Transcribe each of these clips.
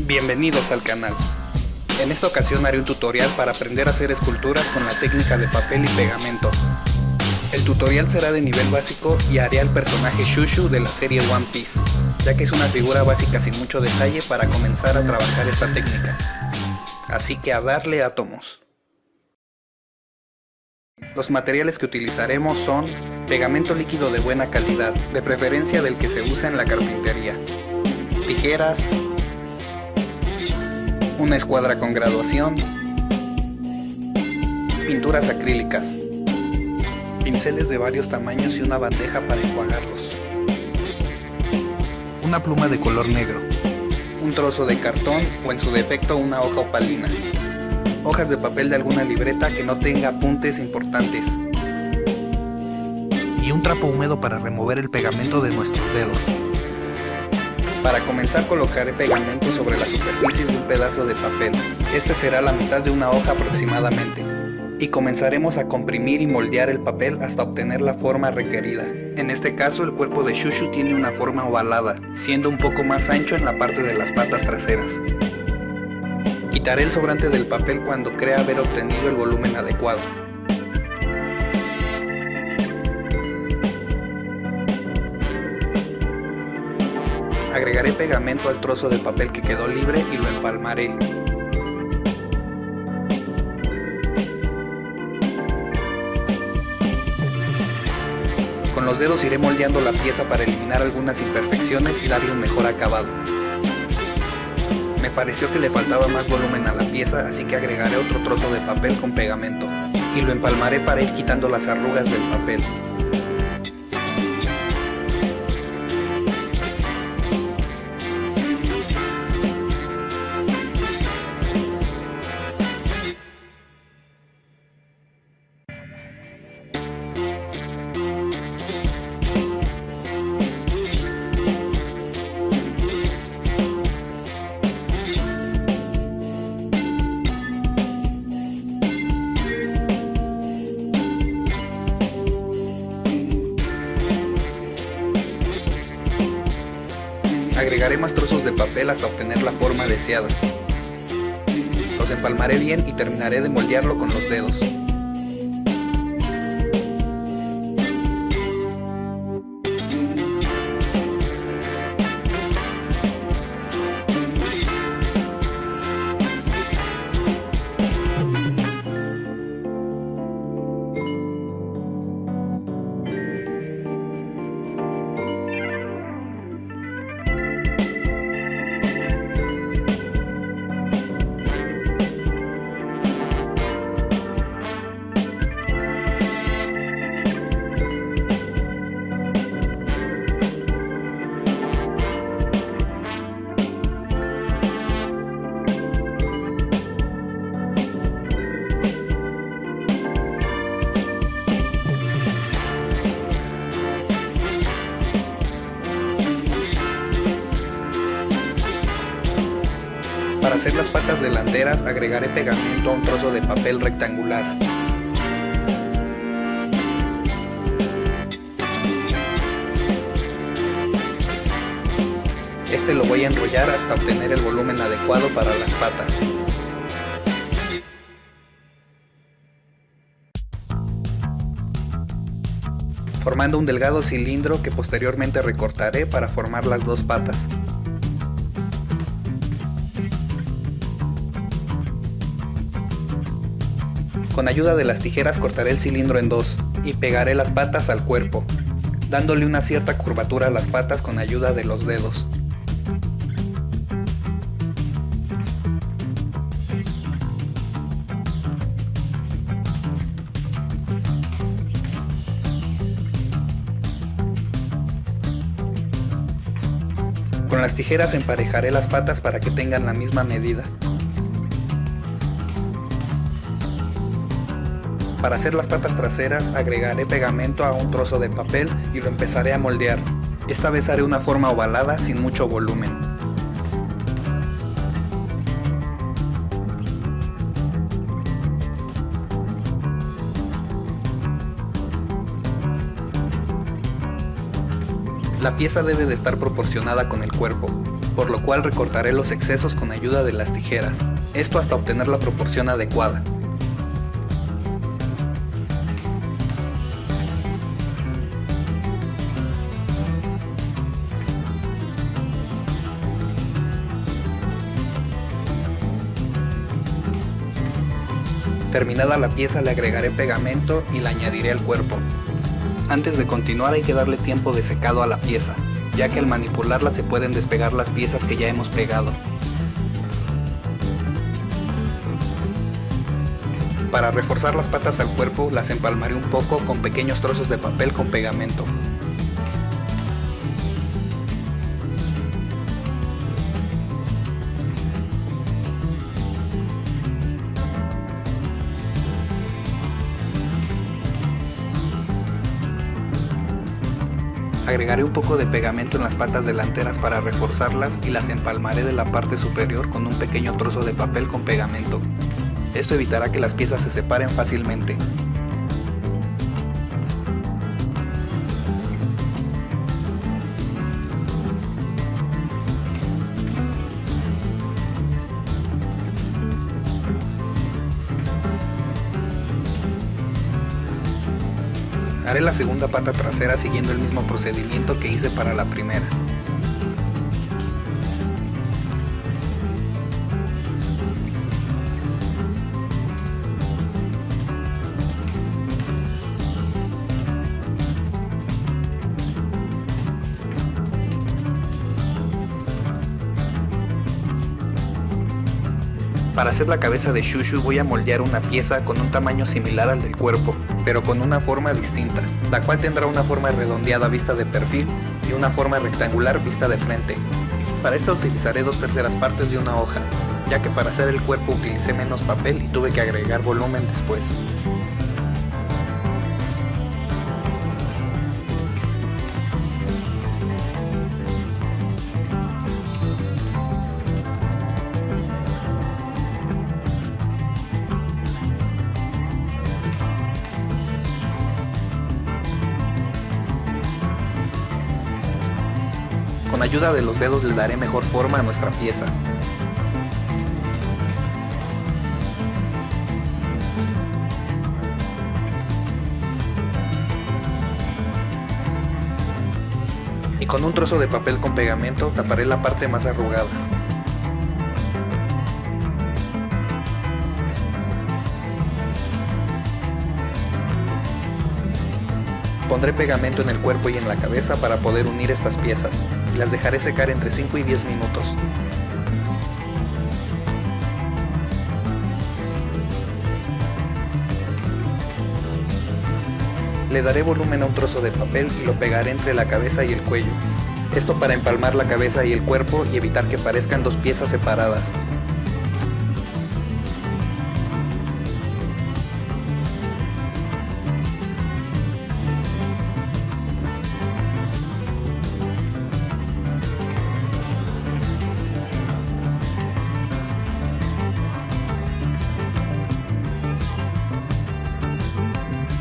Bienvenidos al canal. En esta ocasión haré un tutorial para aprender a hacer esculturas con la técnica de papel y pegamento. El tutorial será de nivel básico y haré al personaje Shushu de la serie One Piece, ya que es una figura básica sin mucho detalle para comenzar a trabajar esta técnica. Así que a darle átomos. Los materiales que utilizaremos son pegamento líquido de buena calidad, de preferencia del que se usa en la carpintería, tijeras, una escuadra con graduación, pinturas acrílicas, pinceles de varios tamaños y una bandeja para enjuagarlos, una pluma de color negro, un trozo de cartón o en su defecto una hoja opalina, hojas de papel de alguna libreta que no tenga apuntes importantes y un trapo húmedo para remover el pegamento de nuestros dedos. Para comenzar colocaré pegamento sobre la superficie de un pedazo de papel. Este será la mitad de una hoja aproximadamente. Y comenzaremos a comprimir y moldear el papel hasta obtener la forma requerida. En este caso el cuerpo de Shushu tiene una forma ovalada, siendo un poco más ancho en la parte de las patas traseras. Quitaré el sobrante del papel cuando crea haber obtenido el volumen adecuado. Agregaré pegamento al trozo de papel que quedó libre y lo empalmaré. Con los dedos iré moldeando la pieza para eliminar algunas imperfecciones y darle un mejor acabado. Me pareció que le faltaba más volumen a la pieza, así que agregaré otro trozo de papel con pegamento y lo empalmaré para ir quitando las arrugas del papel. Agregaré más trozos de papel hasta obtener la forma deseada. Los empalmaré bien y terminaré de moldearlo con los dedos. Para hacer las patas delanteras agregaré pegamento a un trozo de papel rectangular. Este lo voy a enrollar hasta obtener el volumen adecuado para las patas. Formando un delgado cilindro que posteriormente recortaré para formar las dos patas. Con ayuda de las tijeras cortaré el cilindro en dos y pegaré las patas al cuerpo, dándole una cierta curvatura a las patas con ayuda de los dedos. Con las tijeras emparejaré las patas para que tengan la misma medida. Para hacer las patas traseras agregaré pegamento a un trozo de papel y lo empezaré a moldear. Esta vez haré una forma ovalada sin mucho volumen. La pieza debe de estar proporcionada con el cuerpo. por lo cual recortaré los excesos con ayuda de las tijeras, esto hasta obtener la proporción adecuada. Terminada la pieza le agregaré pegamento y la añadiré al cuerpo. Antes de continuar hay que darle tiempo de secado a la pieza, ya que al manipularla se pueden despegar las piezas que ya hemos pegado. Para reforzar las patas al cuerpo las empalmaré un poco con pequeños trozos de papel con pegamento. Agregaré un poco de pegamento en las patas delanteras para reforzarlas y las empalmaré de la parte superior con un pequeño trozo de papel con pegamento. Esto evitará que las piezas se separen fácilmente. Haré la segunda pata trasera siguiendo el mismo procedimiento que hice para la primera. Para hacer la cabeza de Shushu voy a moldear una pieza con un tamaño similar al del cuerpo, pero con una forma distinta, la cual tendrá una forma redondeada vista de perfil y una forma rectangular vista de frente. Para esto utilizaré 2/3 partes de una hoja, ya que para hacer el cuerpo utilicé menos papel y tuve que agregar volumen después. Con ayuda de los dedos le daré mejor forma a nuestra pieza. Y con un trozo de papel con pegamento taparé la parte más arrugada. Pondré pegamento en el cuerpo y en la cabeza para poder unir estas piezas, y las dejaré secar entre 5 y 10 minutos. Le daré volumen a un trozo de papel y lo pegaré entre la cabeza y el cuello. Esto para empalmar la cabeza y el cuerpo y evitar que parezcan dos piezas separadas.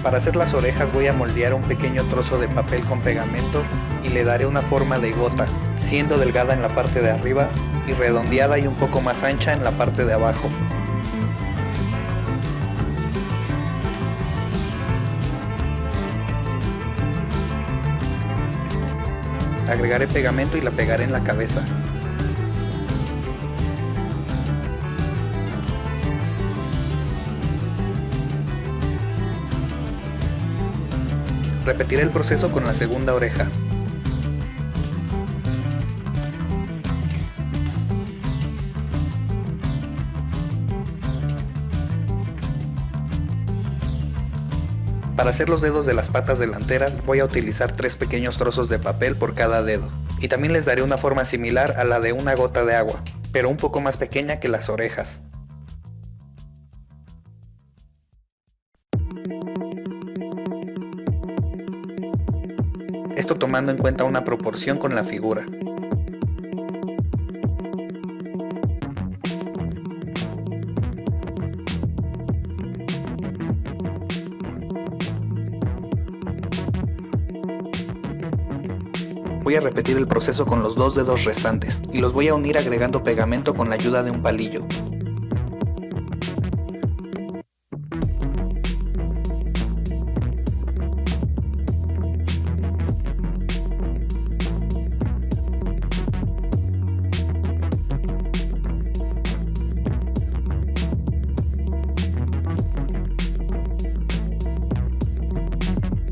Para hacer las orejas voy a moldear un pequeño trozo de papel con pegamento y le daré una forma de gota, siendo delgada en la parte de arriba y redondeada y un poco más ancha en la parte de abajo. Agregaré pegamento y la pegaré en la cabeza. Repetiré el proceso con la segunda oreja. Para hacer los dedos de las patas delanteras voy a utilizar 3 pequeños trozos de papel por cada dedo. Y también les daré una forma similar a la de una gota de agua, pero un poco más pequeña que las orejas. Esto tomando en cuenta una proporción con la figura. Voy a repetir el proceso con los 2 dedos restantes y los voy a unir agregando pegamento con la ayuda de un palillo.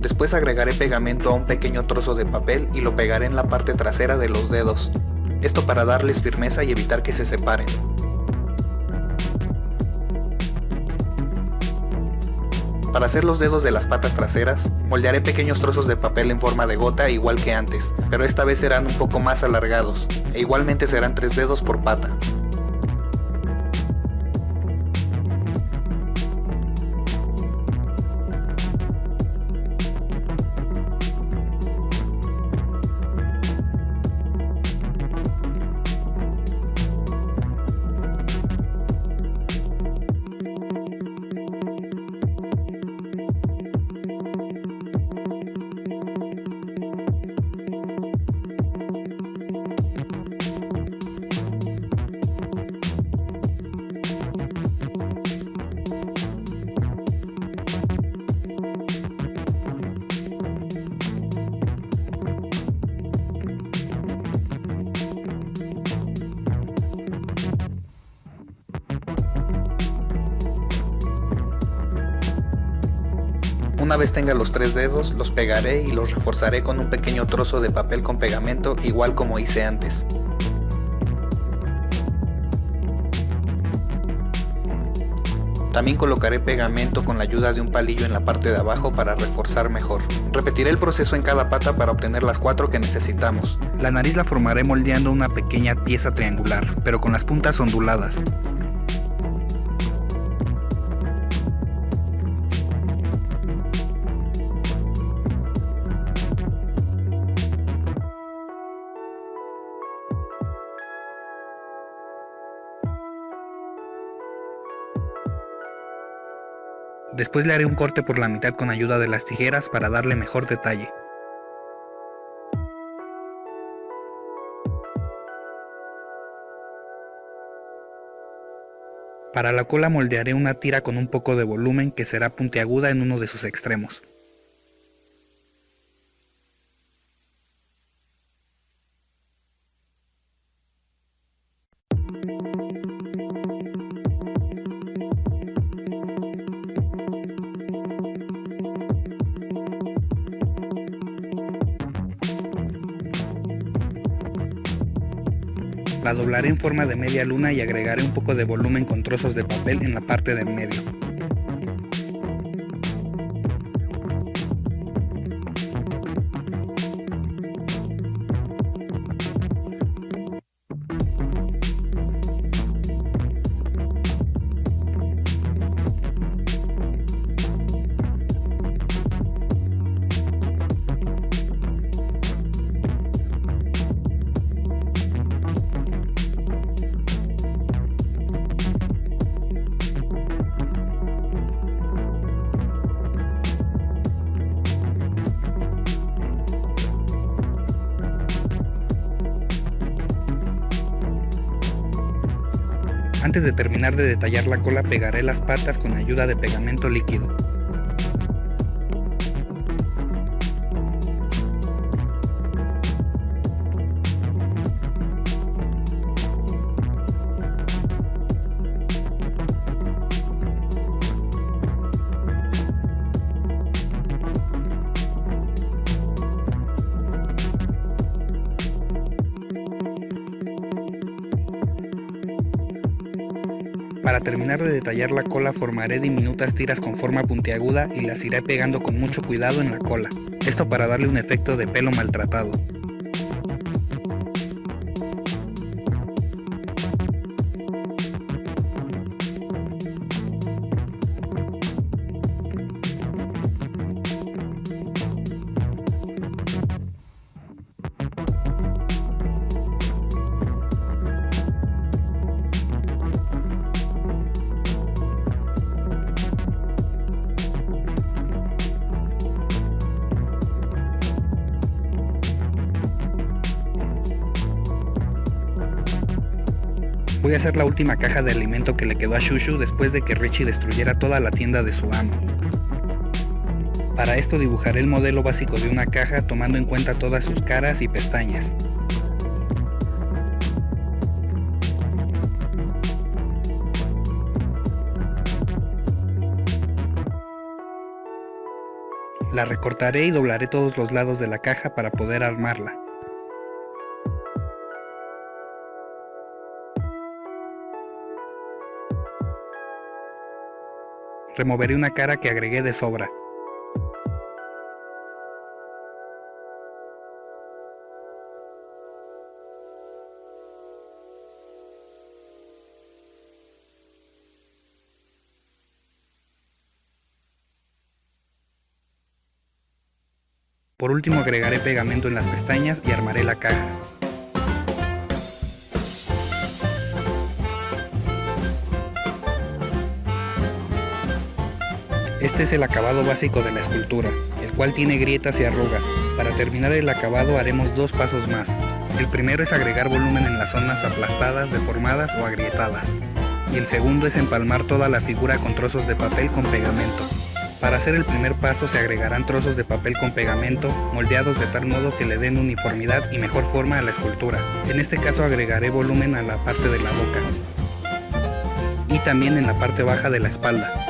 Después agregaré pegamento a un pequeño trozo de papel y lo pegaré en la parte trasera de los dedos. Esto para darles firmeza y evitar que se separen. Para hacer los dedos de las patas traseras, moldearé pequeños trozos de papel en forma de gota igual que antes, pero esta vez serán un poco más alargados, e igualmente serán 3 dedos por pata. Una vez tenga los 3 dedos, los pegaré y los reforzaré con un pequeño trozo de papel con pegamento, igual como hice antes. También colocaré pegamento con la ayuda de un palillo en la parte de abajo para reforzar mejor. Repetiré el proceso en cada pata para obtener las 4 que necesitamos. La nariz la formaré moldeando una pequeña pieza triangular, pero con las puntas onduladas. Después le haré un corte por la mitad con ayuda de las tijeras para darle mejor detalle. Para la cola moldearé una tira con un poco de volumen que será puntiaguda en uno de sus extremos. La doblaré en forma de media luna y agregaré un poco de volumen con trozos de papel en la parte del medio. Antes de terminar de detallar la cola, pegaré las patas con ayuda de pegamento líquido. Para terminar de detallar la cola, formaré diminutas tiras con forma puntiaguda y las iré pegando con mucho cuidado en la cola. Esto para darle un efecto de pelo maltratado. Voy a hacer la última caja de alimento que le quedó a Shushu después de que Richie destruyera toda la tienda de su amo. Para esto dibujaré el modelo básico de una caja tomando en cuenta todas sus caras y pestañas. La recortaré y doblaré todos los lados de la caja para poder armarla. Removeré una cara que agregué de sobra. Por último agregaré pegamento en las pestañas y armaré la caja. Este es el acabado básico de la escultura, el cual tiene grietas y arrugas. Para terminar el acabado haremos dos pasos más. El primero es agregar volumen en las zonas aplastadas, deformadas o agrietadas. Y el segundo es empalmar toda la figura con trozos de papel con pegamento. Para hacer el primer paso se agregarán trozos de papel con pegamento, moldeados de tal modo que le den uniformidad y mejor forma a la escultura. En este caso agregaré volumen a la parte de la boca y también en la parte baja de la espalda.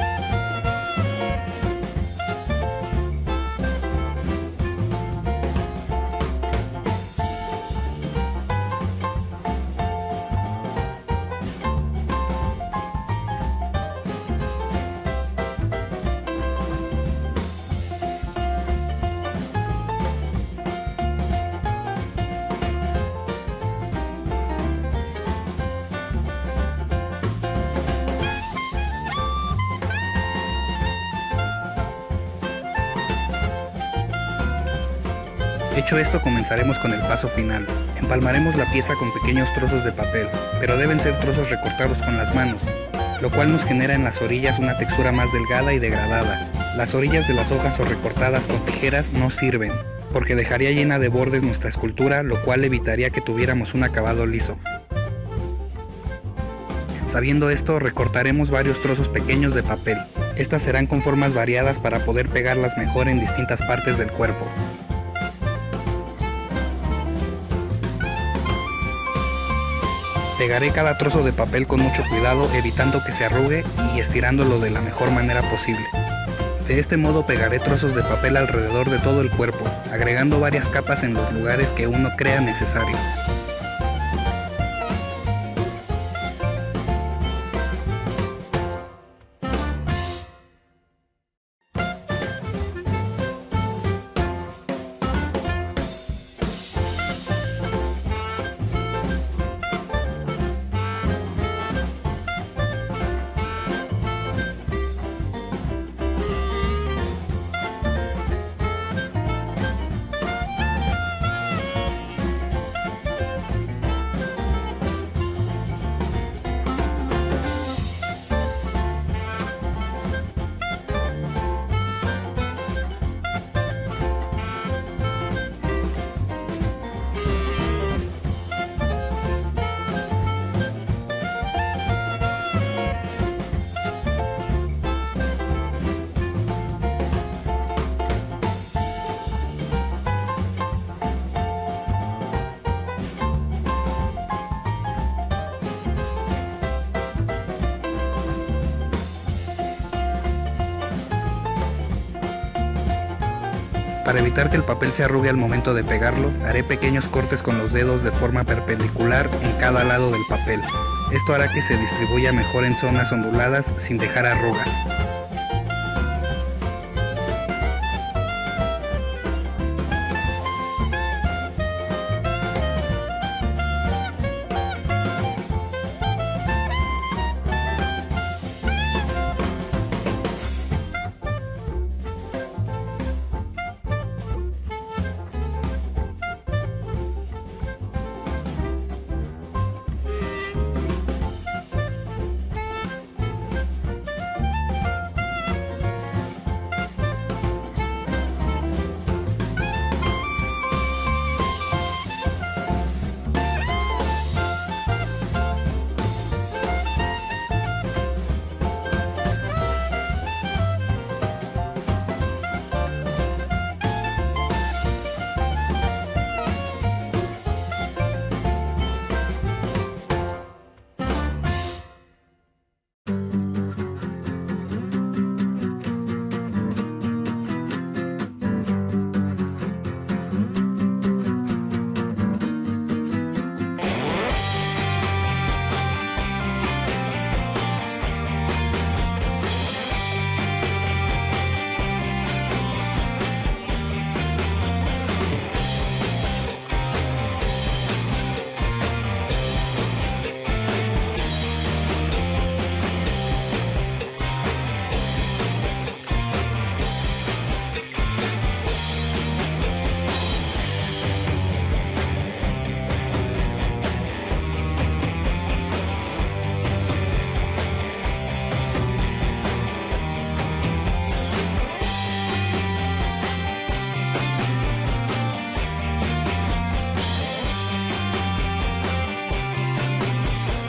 Hecho esto, comenzaremos con el paso final. Empalmaremos la pieza con pequeños trozos de papel, pero deben ser trozos recortados con las manos, lo cual nos genera en las orillas una textura más delgada y degradada. Las orillas de las hojas o recortadas con tijeras no sirven, porque dejaría llena de bordes nuestra escultura, lo cual evitaría que tuviéramos un acabado liso. Sabiendo esto, recortaremos varios trozos pequeños de papel. Estas serán con formas variadas para poder pegarlas mejor en distintas partes del cuerpo. Pegaré cada trozo de papel con mucho cuidado, evitando que se arrugue y estirándolo de la mejor manera posible. De este modo pegaré trozos de papel alrededor de todo el cuerpo, agregando varias capas en los lugares que uno crea necesario. Para evitar que el papel se arrugue al momento de pegarlo, haré pequeños cortes con los dedos de forma perpendicular en cada lado del papel. Esto hará que se distribuya mejor en zonas onduladas sin dejar arrugas.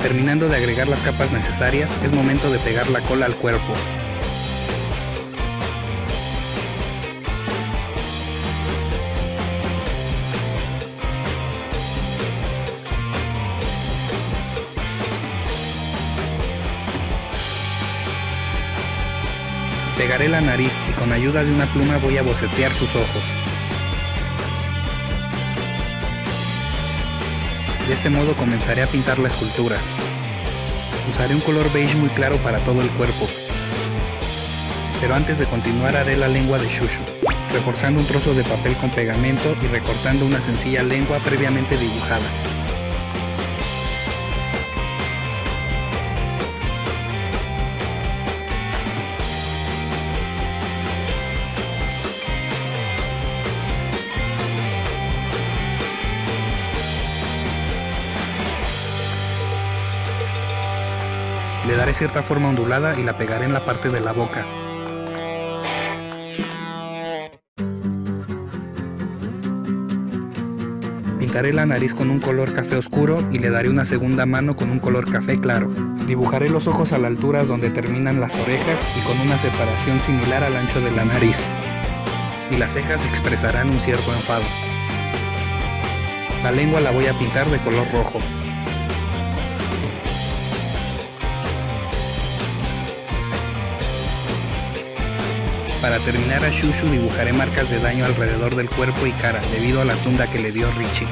Terminando de agregar las capas necesarias, es momento de pegar la cola al cuerpo. Pegaré la nariz y con ayuda de una pluma voy a bocetear sus ojos. De este modo comenzaré a pintar la escultura. Usaré un color beige muy claro para todo el cuerpo. Pero antes de continuar haré la lengua de Shushu, reforzando un trozo de papel con pegamento y recortando una sencilla lengua previamente dibujada. Le daré cierta forma ondulada y la pegaré en la parte de la boca. Pintaré la nariz con un color café oscuro y le daré una segunda mano con un color café claro. Dibujaré los ojos a la altura donde terminan las orejas y con una separación similar al ancho de la nariz. Y las cejas expresarán un cierto enfado. La lengua la voy a pintar de color rojo. Para terminar a Shushu dibujaré marcas de daño alrededor del cuerpo y cara debido a la tunda que le dio Richie.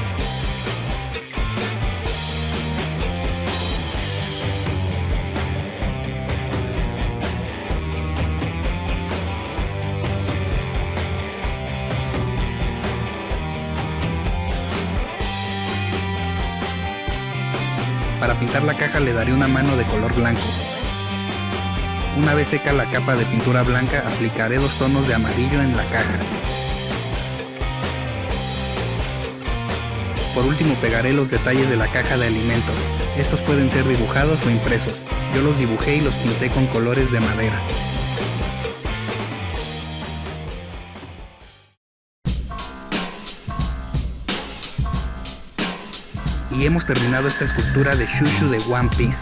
Para pintar la caja le daré una mano de color blanco. Una vez seca la capa de pintura blanca, aplicaré 2 tonos de amarillo en la caja. Por último pegaré los detalles de la caja de alimento. Estos pueden ser dibujados o impresos. Yo los dibujé y los pinté con colores de madera. Y hemos terminado esta escultura de Shushu de One Piece.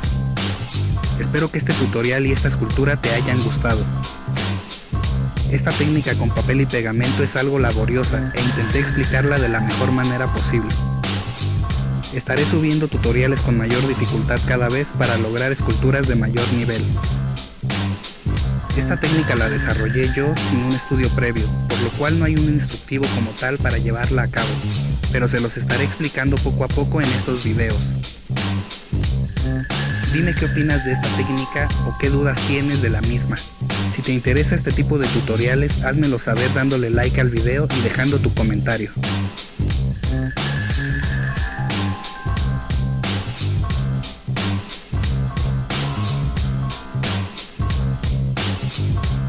Espero que este tutorial y esta escultura te hayan gustado. Esta técnica con papel y pegamento es algo laboriosa e intenté explicarla de la mejor manera posible. Estaré subiendo tutoriales con mayor dificultad cada vez para lograr esculturas de mayor nivel. Esta técnica la desarrollé yo sin un estudio previo, por lo cual no hay un instructivo como tal para llevarla a cabo, pero se los estaré explicando poco a poco en estos videos. Dime qué opinas de esta técnica o qué dudas tienes de la misma. Si te interesa este tipo de tutoriales, házmelo saber dándole like al video y dejando tu comentario.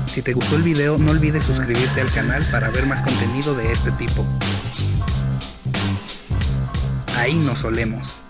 Si te gustó el video, no olvides suscribirte al canal para ver más contenido de este tipo. Ahí nos solemos.